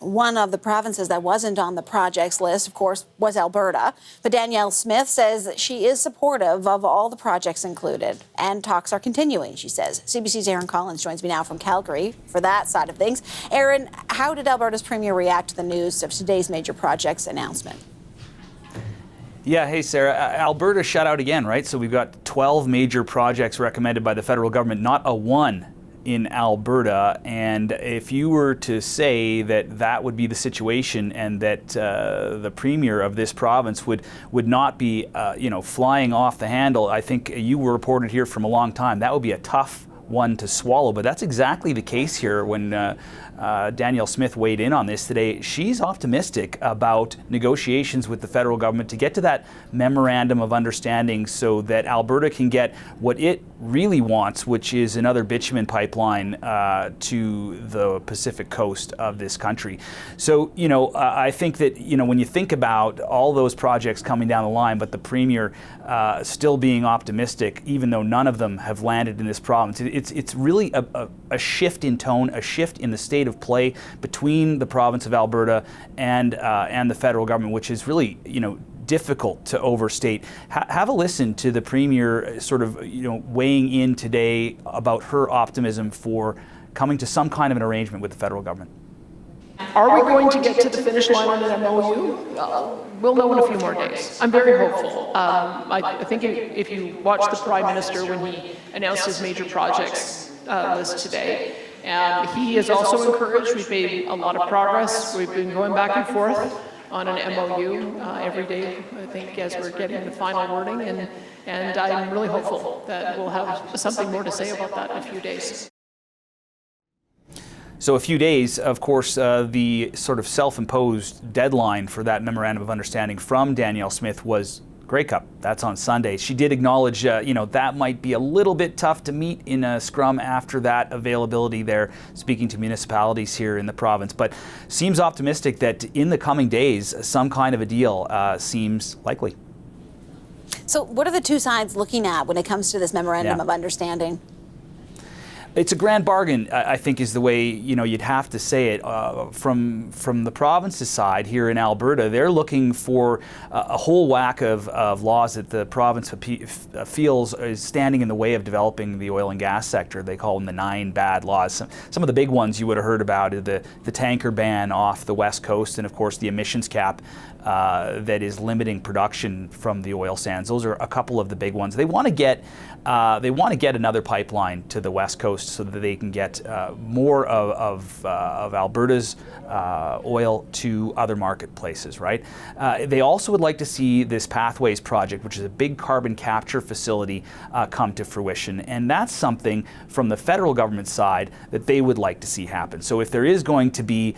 One of the provinces that wasn't on the project's list, of course, was Alberta. But Danielle Smith says that she is supportive of all the projects included, and talks are continuing, she says. CBC's Aaron Collins joins me now from Calgary for that side of things. Aaron, how did Alberta's Premier react to the news of today's major projects announcement? Yeah, hey Sarah, Alberta shut out again, right? So we've got 12 major projects recommended by the federal government, not a one in Alberta. And if you were to say that that would be the situation and that the premier of this province would not be, flying off the handle, I think you were reported here from a long time. That would be a tough one to swallow, but that's exactly the case here. When Danielle Smith weighed in on this today, she's optimistic about negotiations with the federal government to get to that memorandum of understanding so that Alberta can get what it really wants, which is another bitumen pipeline to the Pacific coast of this country. So, I think that, when you think about all those projects coming down the line, but the premier still being optimistic, even though none of them have landed in this province, it's really a shift in tone, a shift in the state of play between the province of Alberta and the federal government, which is really, difficult to overstate. Have a listen to the premier sort of, weighing in today about her optimism for coming to some kind of an arrangement with the federal government. Are we going to get to the finish line on an MOU? We'll know in a few more days. I'm very hopeful. I think if you watch the Prime Minister when he announced his major projects list today, he is also encouraged. We've made a lot of progress. We've been going back and forth on an MOU every day, I think, as we're getting the final wording, and I'm really hopeful that we'll have something more to say about that in a few days. So a few days, of course, the sort of self-imposed deadline for that memorandum of understanding from Danielle Smith was Grey Cup. That's on Sunday. She did acknowledge, that might be a little bit tough to meet in a scrum after that availability there, speaking to municipalities here in the province, but seems optimistic that in the coming days, some kind of a deal seems likely. So what are the two sides looking at when it comes to this memorandum of understanding? It's a grand bargain, I think, is the way you'd have to say it. From the province's side here in Alberta, they're looking for a whole whack of laws that the province feels is standing in the way of developing the oil and gas sector. They call them the 9 bad laws. Some of the big ones you would have heard about are the tanker ban off the west coast, and of course the emissions cap that is limiting production from the oil sands. Those are a couple of the big ones. They want to get another pipeline to the west coast so that they can get more of Alberta's oil to other marketplaces, right? They also would like to see this Pathways project, which is a big carbon capture facility, come to fruition. And that's something from the federal government side that they would like to see happen. So if there is going to be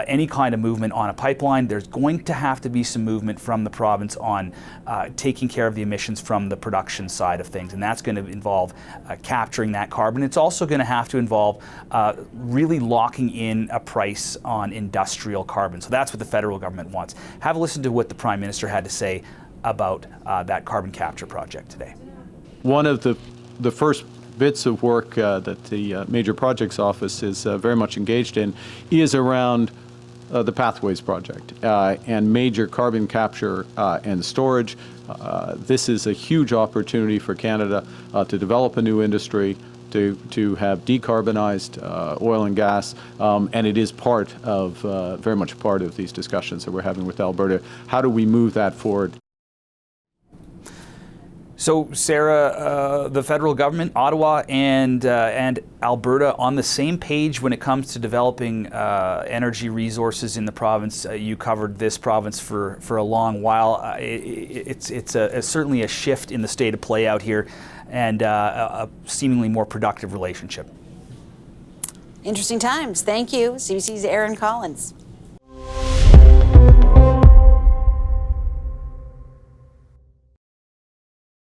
any kind of movement on a pipeline, there's going to have to be some movement from the province on taking care of the emissions from the production side of things. And that's going to involve capturing that carbon. It's also going to have to involve really locking in a price on industrial carbon. So that's what the federal government wants. Have a listen to what the Prime Minister had to say about that carbon capture project today. One of the first bits of work that the Major Projects Office is very much engaged in is around the Pathways project and major carbon capture and storage. This is a huge opportunity for Canada to develop a new industry, to have decarbonized oil and gas, and it is part of, very much part of these discussions that we're having with Alberta. How do we move that forward? So, Sarah, the federal government, Ottawa and Alberta on the same page when it comes to developing energy resources in the province. You covered this province for a long while. It's certainly a shift in the state of play out here, and a seemingly more productive relationship. Interesting times. Thank you. CBC's Aaron Collins.